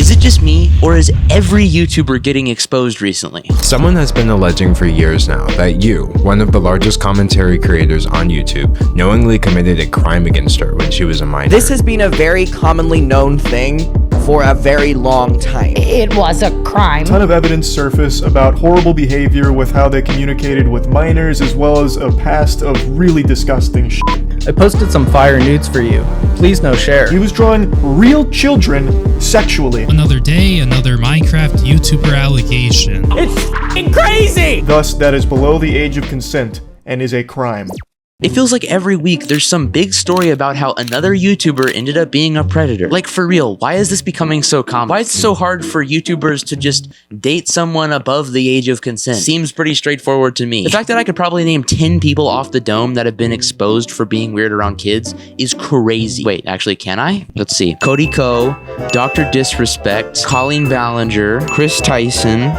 Is it just me, or is every YouTuber getting exposed recently? Someone has been alleging for years now that you, one of the largest commentary creators on YouTube, knowingly committed a crime against her when she was a minor. This has been a very commonly known thing for a very long time. It was a crime. A ton of evidence surfaced about horrible behavior with how they communicated with minors, as well as a past of really disgusting shit. I posted some fire nudes for you. Please no share. He was drawing real children sexually. Another day, another Minecraft YouTuber allegation. It's f***ing crazy! Thus, that is below the age of consent and is a crime. It feels like every week there's some big story about how another YouTuber ended up being a predator. Like, for real, why is this becoming so common? Why is it so hard for YouTubers to just date someone above the age of consent? Seems pretty straightforward to me. The fact that I could probably name 10 people off the dome that have been exposed for being weird around kids is crazy. Wait, actually, can I? Let's see. Cody Ko, Dr. Disrespect, Colleen Ballinger, Chris Tyson,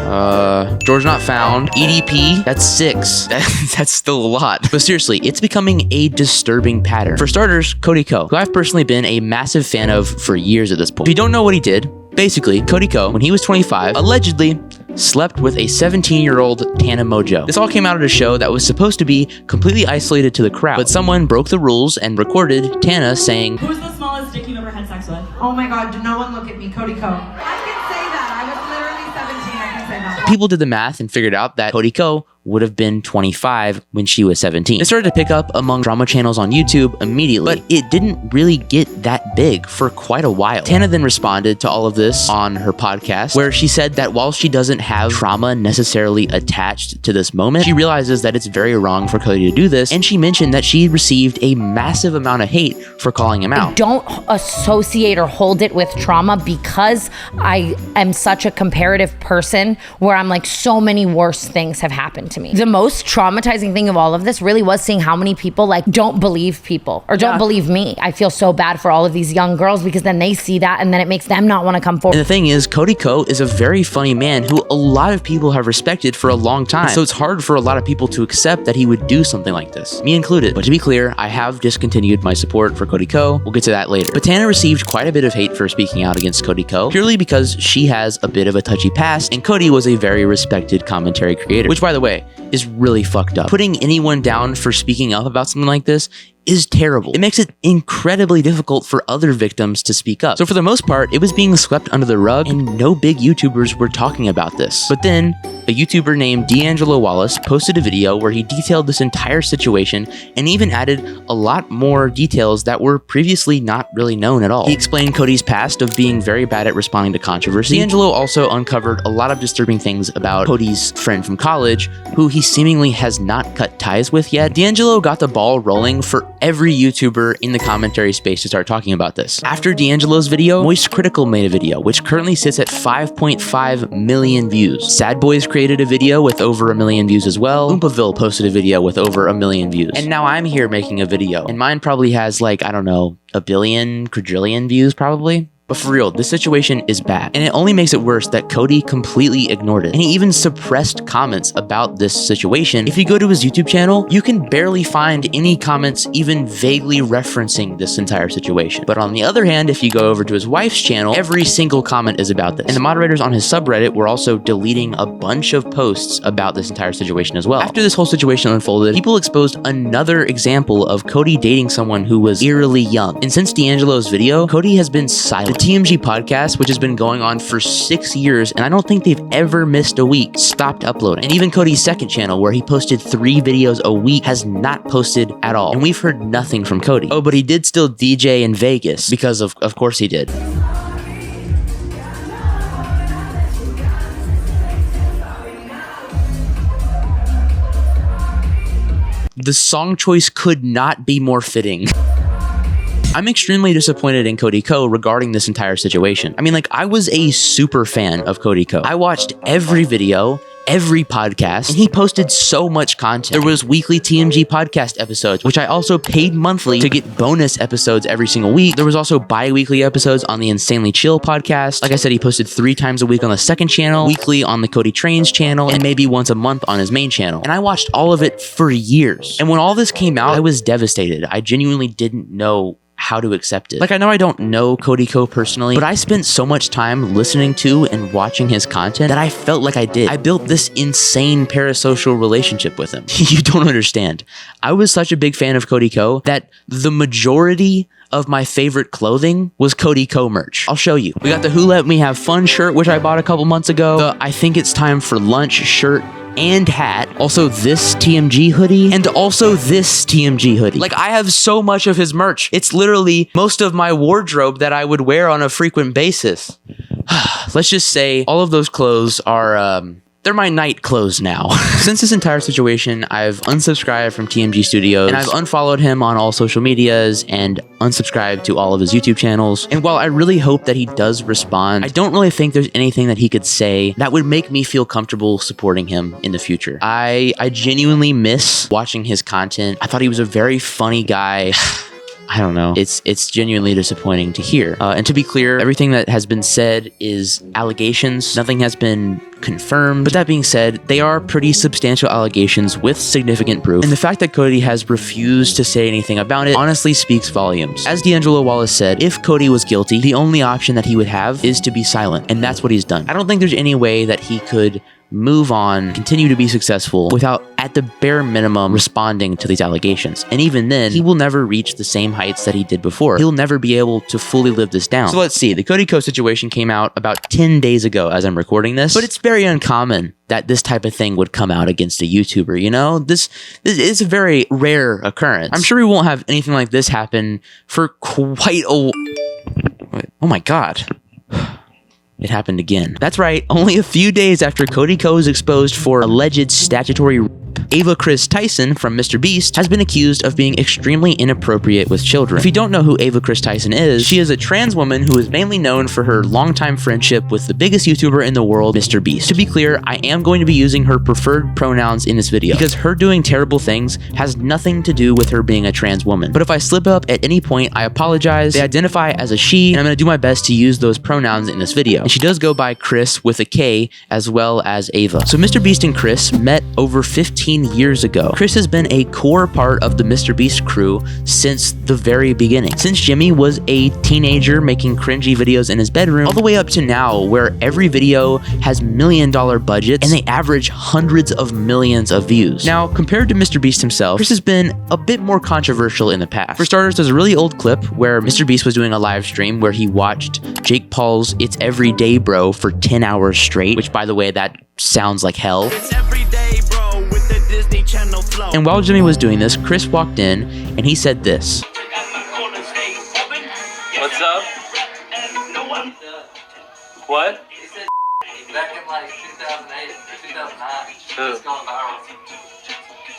George Not Found, EDP. That's 6. That's still a lot. But seriously, it's becoming a disturbing pattern. For starters, Cody Ko, who I've personally been a massive fan of for years at this point. If you don't know what he did, basically, Cody Ko, when he was 25, allegedly slept with a 17-year-old Tana Mojo. This all came out at a show that was supposed to be completely isolated to the crowd, but someone broke the rules and recorded Tana saying, "Who's the smallest dick you've ever had sex with?" Oh my god, do no one look at me, Cody Ko. I can say that. I was literally 17, I can say that. People did the math and figured out that Cody Ko would have been 25 when she was 17. It started to pick up among drama channels on YouTube immediately, but it didn't really get that big for quite a while. Tana then responded to all of this on her podcast, where she said that while she doesn't have trauma necessarily attached to this moment, she realizes that it's very wrong for Cody to do this, and she mentioned that she received a massive amount of hate for calling him out. Don't associate or hold it with trauma, because I am such a comparative person where I'm like, so many worse things have happened to me. The most traumatizing thing of all of this really was seeing how many people like don't believe people or don't believe me. I feel so bad for all of these young girls, because then they see that and then it makes them not want to come forward. And the thing is, Cody Ko is a very funny man who a lot of people have respected for a long time. So it's hard for a lot of people to accept that he would do something like this, me included. But to be clear, I have discontinued my support for Cody Ko. We'll get to that later. But Tana received quite a bit of hate for speaking out against Cody Ko, purely because she has a bit of a touchy past, and Cody was a very respected commentary creator, which, by the way, is really fucked up. Putting anyone down for speaking up about something like this is terrible. It makes it incredibly difficult for other victims to speak up. So for the most part, it was being swept under the rug, and no big YouTubers were talking about this. But then a YouTuber named D'Angelo Wallace posted a video where he detailed this entire situation and even added a lot more details that were previously not really known at all. He explained Cody's past of being very bad at responding to controversy. D'Angelo also uncovered a lot of disturbing things about Cody's friend from college, who he seemingly has not cut ties with yet. D'Angelo got the ball rolling for every YouTuber in the commentary space to start talking about this. After D'Angelo's video, Moist Critical made a video, which currently sits at 5.5 million views. Sad Boys created a video with over 1 million views as well. Oompaville posted a video with over 1 million views. And now I'm here making a video, and mine probably has like, I don't know, 1 billion, quadrillion views probably. But for real, this situation is bad, and it only makes it worse that Cody completely ignored it, and he even suppressed comments about this situation. If you go to his YouTube channel, you can barely find any comments even vaguely referencing this entire situation. But on the other hand, if you go over to his wife's channel, every single comment is about this. And the moderators on his subreddit were also deleting a bunch of posts about this entire situation as well. After this whole situation unfolded, people exposed another example of Cody dating someone who was eerily young. And since D'Angelo's video, Cody has been silent. TMG podcast, which has been going on for 6 years, and I don't think they've ever missed a week, stopped uploading. And even Cody's second channel, where he posted 3 videos a week, has not posted at all. And we've heard nothing from Cody. Oh, but he did still DJ in Vegas, because of course he did. The song choice could not be more fitting. I'm extremely disappointed in Cody Ko regarding this entire situation. I mean, like, I was a super fan of Cody Ko. I watched every video, every podcast, and he posted so much content. There was weekly TMG podcast episodes, which I also paid monthly to get bonus episodes every single week. There was also bi-weekly episodes on the Insanely Chill podcast. Like I said, he posted 3 times a week on the second channel, weekly on the Cody Trains channel, and maybe once a month on his main channel. And I watched all of it for years. And when all this came out, I was devastated. I genuinely didn't know how to accept it. Like, I know I don't know Cody Ko personally, but I spent so much time listening to and watching his content that I felt like I did. I built this insane parasocial relationship with him. You don't understand. I was such a big fan of Cody Ko that the majority of my favorite clothing was Cody Ko merch. I'll show you. We got the Who Let Me Have Fun shirt, which I bought a couple months ago. The I Think It's Time for Lunch shirt and hat. Also this TMG hoodie and also this TMG hoodie. Like, I have so much of his merch. It's literally most of my wardrobe that I would wear on a frequent basis. Let's just say all of those clothes are, they're my night clothes now. Since this entire situation, I've unsubscribed from TMG Studios and I've unfollowed him on all social medias and unsubscribed to all of his YouTube channels. And while I really hope that he does respond, I don't really think there's anything that he could say that would make me feel comfortable supporting him in the future. I genuinely miss watching his content. I thought he was a very funny guy. I don't know. It's genuinely disappointing to hear. And to be clear, everything that has been said is allegations. Nothing has been confirmed. But that being said, they are pretty substantial allegations with significant proof. And the fact that Cody has refused to say anything about it honestly speaks volumes. As D'Angelo Wallace said, if Cody was guilty, the only option that he would have is to be silent. And that's what he's done. I don't think there's any way that he could move on, continue to be successful without, at the bare minimum, responding to these allegations. And even then, he will never reach the same heights that he did before. He'll never be able to fully live this down. So let's see. The Cody Ko situation came out about 10 days ago as I'm recording this, but it's very uncommon that this type of thing would come out against a YouTuber, you know? This is a very rare occurrence. I'm sure we won't have anything like this happen for quite a... Oh my God. It happened again. That's right, only a few days after Cody Ko is exposed for alleged statutory rape, Ava Chris Tyson from Mr. Beast has been accused of being extremely inappropriate with children. If you don't know who Ava Chris Tyson is, she is a trans woman who is mainly known for her longtime friendship with the biggest YouTuber in the world, Mr. Beast. To be clear, I am going to be using her preferred pronouns in this video because her doing terrible things has nothing to do with her being a trans woman. But if I slip up at any point, I apologize. They identify as a she, and I'm going to do my best to use those pronouns in this video. And she does go by Chris with a K as well as Ava. So Mr. Beast and Chris met over 15 years ago. Chris has been a core part of the Mr. Beast crew since the very beginning. Since Jimmy was a teenager making cringy videos in his bedroom, all the way up to now where every video has $1 million budgets and they average hundreds of millions of views. Now, compared to Mr. Beast himself, Chris has been a bit more controversial in the past. For starters, there's a really old clip where Mr. Beast was doing a live stream where he watched Jake Paul's It's Every Day Bro for 10 hours straight, which, by the way, that sounds like hell. It's every day, bro, with the Disney Channel flow. And while Jimmy was doing this, Chris walked in and he said this. What's up? What? He said back in like 2008 or 2009. It's going viral.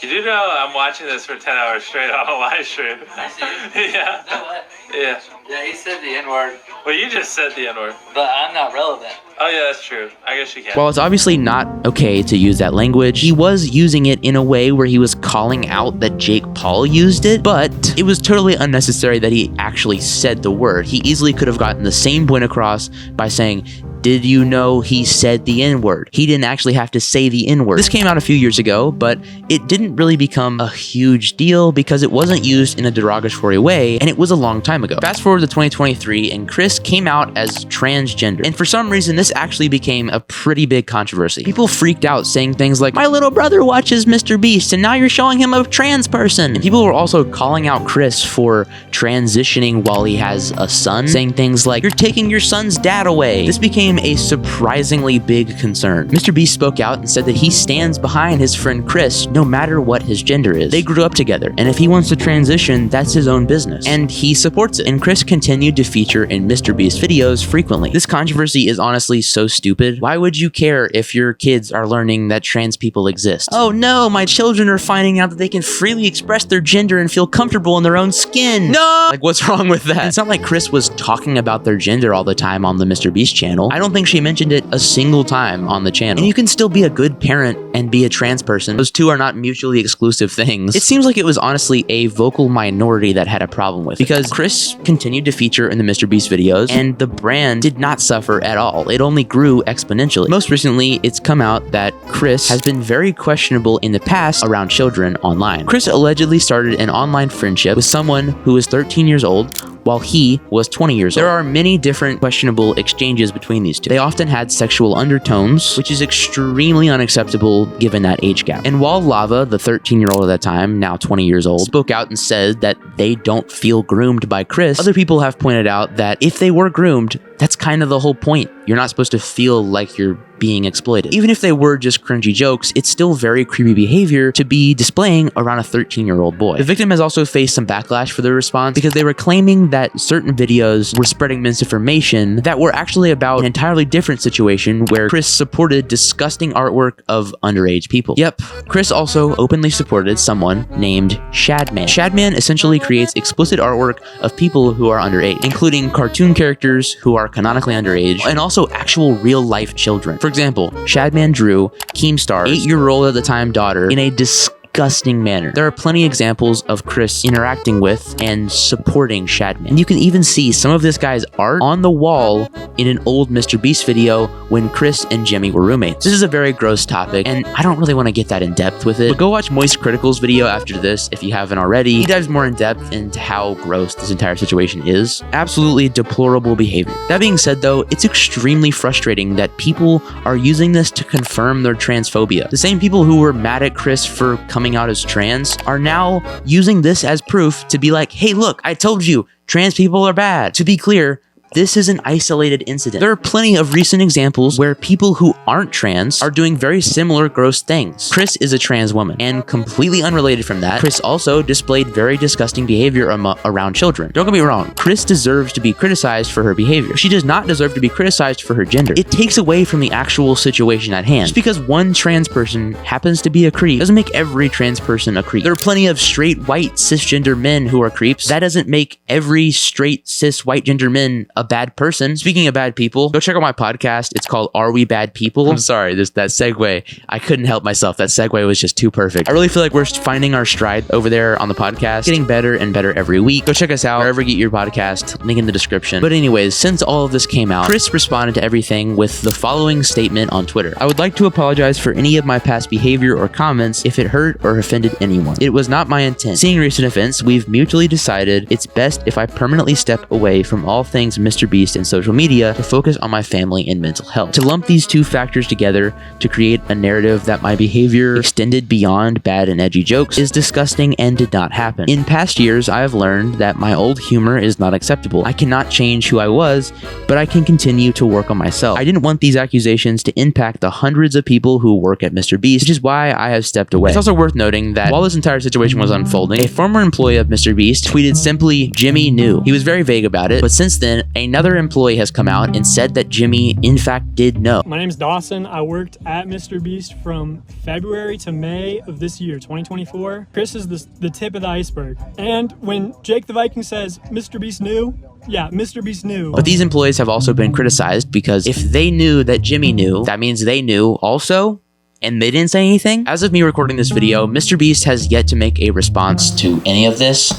You do know I'm watching this for 10 hours straight on a live stream. I see. Yeah. No way. Yeah. Yeah, he said the N-word. Well, you just said the N-word. But I'm not relevant. Oh, yeah, that's true. I guess you can. While it's obviously not okay to use that language, he was using it in a way where he was calling out that Jake Paul used it, but it was totally unnecessary that he actually said the word. He easily could have gotten the same point across by saying, did you know he said the N-word? He didn't actually have to say the N-word. This came out a few years ago, but it didn't really become a huge deal because it wasn't used in a derogatory way, and it was a long time ago. Fast forward to 2023, and Chris came out as transgender. And for some reason, this actually became a pretty big controversy. People freaked out saying things like, my little brother watches Mr. Beast, and now you're showing him a trans person. And people were also calling out Chris for transitioning while he has a son, saying things like, you're taking your son's dad away. This became a surprisingly big concern. Mr. Beast spoke out and said that he stands behind his friend Chris no matter what his gender is. They grew up together, and if he wants to transition, that's his own business. And he supports it. And Chris continued to feature in Mr. Beast videos frequently. This controversy is honestly so stupid. Why would you care if your kids are learning that trans people exist? Oh no, my children are finding out that they can freely express their gender and feel comfortable in their own skin. No! Like, what's wrong with that? It's not like Chris was talking about their gender all the time on the Mr. Beast channel. I don't think she mentioned it a single time on the channel. And you can still be a good parent and be a trans person. Those two are not mutually exclusive things. It seems like it was honestly a vocal minority that had a problem with, because Chris continued to feature in the MrBeast videos and the brand did not suffer at all. It only grew exponentially. Most recently, it's come out that Chris has been very questionable in the past around children online. Chris allegedly started an online friendship with someone who was 13 years old while he was 20 years old. There are many different questionable exchanges between these two. They often had sexual undertones, which is extremely unacceptable given that age gap. And while Lava, the 13-year-old at that time, now 20 years old, spoke out and said that they don't feel groomed by Chris, other people have pointed out that if they were groomed, that's kind of the whole point. You're not supposed to feel like you're being exploited. Even if they were just cringy jokes, it's still very creepy behavior to be displaying around a 13-year-old boy. The victim has also faced some backlash for their response because they were claiming that certain videos were spreading misinformation that were actually about an entirely different situation where Chris supported disgusting artwork of underage people. Yep, Chris also openly supported someone named Shadman. Shadman essentially creates explicit artwork of people who are underage, including cartoon characters who are canonically underage and also actual real-life children. For example, Shadman drew Keemstar's 8-year-old at the time daughter in a disgusting manner. There are plenty of examples of Chris interacting with and supporting Shadman. And you can even see some of this guy's art on the wall in an old MrBeast video when Chris and Jimmy were roommates. This is a very gross topic, and I don't really want to get that in depth with it, but go watch Moist Critical's video after this if you haven't already. He dives more in depth into how gross this entire situation is. Absolutely deplorable behavior. That being said though, it's extremely frustrating that people are using this to confirm their transphobia. The same people who were mad at Chris for coming out as trans are now using this as proof to be like, hey look, I told you, trans people are bad. To be clear, this is an isolated incident. There are plenty of recent examples where people who aren't trans are doing very similar gross things. Chris is a trans woman, and completely unrelated from that, Chris also displayed very disgusting behavior around children. Don't get me wrong, Chris deserves to be criticized for her behavior. She does not deserve to be criticized for her gender. It takes away from the actual situation at hand. Just because one trans person happens to be a creep doesn't make every trans person a creep. There are plenty of straight white cisgender men who are creeps. That doesn't make every straight cis white gender men a bad person. Speaking of bad people, go check out my podcast. It's called Are We Bad People? I'm sorry, that segue, I couldn't help myself. That segue was just too perfect. I really feel like we're finding our stride over there on the podcast, getting better and better every week. Go check us out wherever you get your podcast, link in the description. But anyways, since all of this came out, Chris responded to everything with the following statement on Twitter. I would like to apologize for any of my past behavior or comments if it hurt or offended anyone. It was not my intent. Seeing recent events, we've mutually decided it's best if I permanently step away from all things MrBeast and social media to focus on my family and mental health. To lump these two factors together to create a narrative that my behavior extended beyond bad and edgy jokes is disgusting and did not happen. In past years, I have learned that my old humor is not acceptable. I cannot change who I was, but I can continue to work on myself. I didn't want these accusations to impact the hundreds of people who work at MrBeast, which is why I have stepped away. It's also worth noting that while this entire situation was unfolding, a former employee of MrBeast tweeted simply, "Jimmy knew." He was very vague about it, but since then, another employee has come out and said that Jimmy in fact did know. My name is Dawson. I worked at MrBeast from February to May of this year, 2024. Chris is the tip of the iceberg. And when Jake the Viking says MrBeast knew, yeah, MrBeast knew. But these employees have also been criticized because if they knew that Jimmy knew, that means they knew also, and they didn't say anything. As of me recording this video, MrBeast has yet to make a response to any of this.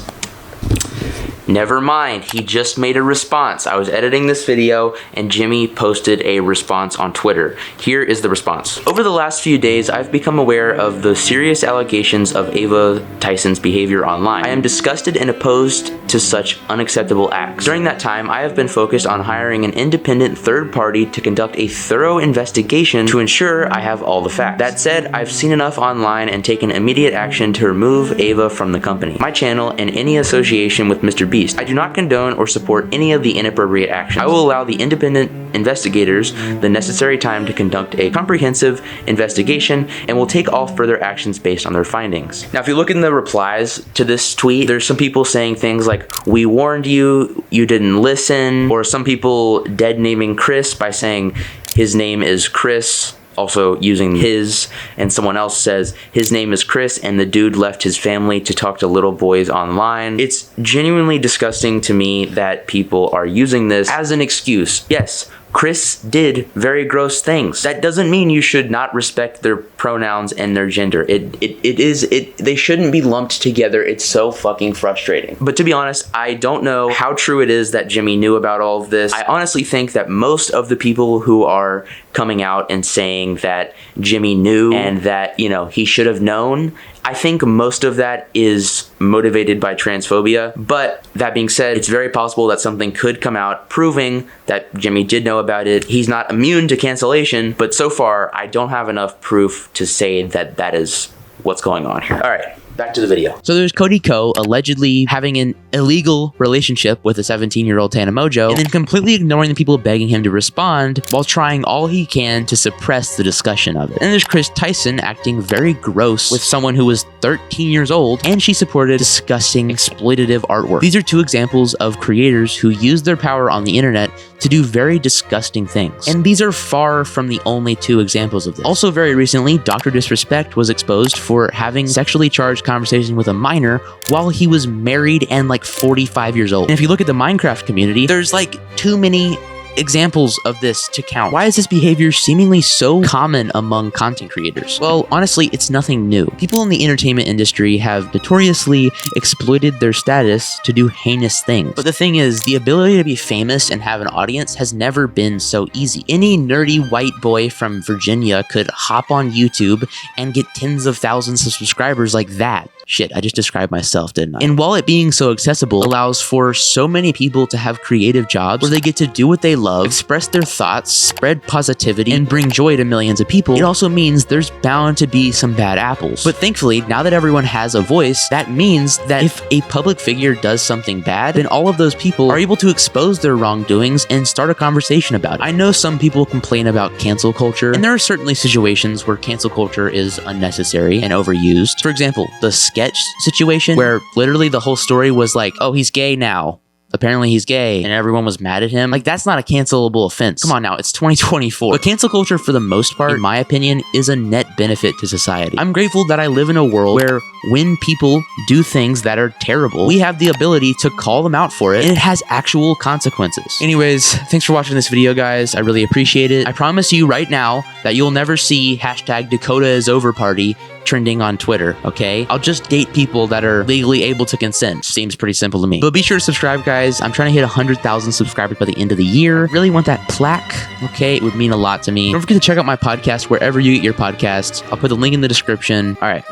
Never mind, he just made a response. I was editing this video and Jimmy posted a response on Twitter. Here is the response. Over the last few days, I've become aware of the serious allegations of Ava Tyson's behavior online. I am disgusted and opposed to such unacceptable acts. During that time, I have been focused on hiring an independent third party to conduct a thorough investigation to ensure I have all the facts. That said, I've seen enough online and taken immediate action to remove Ava from the company, my channel, and any association with MrBeast. I do not condone or support any of the inappropriate actions. I will allow the independent investigators the necessary time to conduct a comprehensive investigation and will take all further actions based on their findings. Now, if you look in the replies to this tweet, there's some people saying things like, "We warned you, you didn't listen," or some people dead naming Chris by saying his name is Chris, also using his, and someone else says his name is Chris and the dude left his family to talk to little boys online. It's genuinely disgusting to me that people are using this as an excuse. Yes, Chris did very gross things. That doesn't mean you should not respect their pronouns and their gender. They shouldn't be lumped together. It's so fucking frustrating. But to be honest, I don't know how true it is that Jimmy knew about all of this. I honestly think that most of the people who are coming out and saying that Jimmy knew and that, you know, he should have known, I think most of that is motivated by transphobia. But that being said, it's very possible that something could come out proving that Jimmy did know about it. He's not immune to cancellation, but so far I don't have enough proof to say that that is what's going on here. All right. Back to the video. So there's Cody Ko allegedly having an illegal relationship with a 17-year-old Tana Mojo and then completely ignoring the people begging him to respond while trying all he can to suppress the discussion of it. And there's Chris Tyson acting very gross with someone who was 13 years old and she supported disgusting exploitative artwork. These are two examples of creators who use their power on the internet to do very disgusting things. And these are far from the only two examples of this. Also very recently, Dr. Disrespect was exposed for having sexually charged conversation with a minor while he was married and like 45 years old. And if you look at the Minecraft community, there's like too many examples of this to count. Why is this behavior seemingly so common among content creators? Well, honestly, it's nothing new. People in the entertainment industry have notoriously exploited their status to do heinous things. But the thing is, the ability to be famous and have an audience has never been so easy. Any nerdy white boy from Virginia could hop on YouTube and get tens of thousands of subscribers like that. Shit, I just described myself, didn't I? And while it being so accessible allows for so many people to have creative jobs where they get to do what they love, express their thoughts, spread positivity, and bring joy to millions of people, it also means there's bound to be some bad apples. But thankfully, now that everyone has a voice, that means that if a public figure does something bad, then all of those people are able to expose their wrongdoings and start a conversation about it. I know some people complain about cancel culture, and there are certainly situations where cancel culture is unnecessary and overused. For example, the sketch situation where literally the whole story was like, oh, he's gay now. Apparently he's gay and everyone was mad at him. Like, that's not a cancelable offense. Come on now, it's 2024. But cancel culture, for the most part, in my opinion, is a net benefit to society. I'm grateful that I live in a world where when people do things that are terrible, we have the ability to call them out for it and it has actual consequences. Anyways, thanks for watching this video, guys. I really appreciate it. I promise you right now that you'll never see #DakotaIsOverParty trending on Twitter, okay? I'll just date people that are legally able to consent. Seems pretty simple to me. But be sure to subscribe, guys. I'm trying to hit 100,000 subscribers by the end of the year. Really want that plaque, okay? It would mean a lot to me. Don't forget to check out my podcast wherever you get your podcasts. I'll put the link in the description. All right.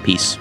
Peace.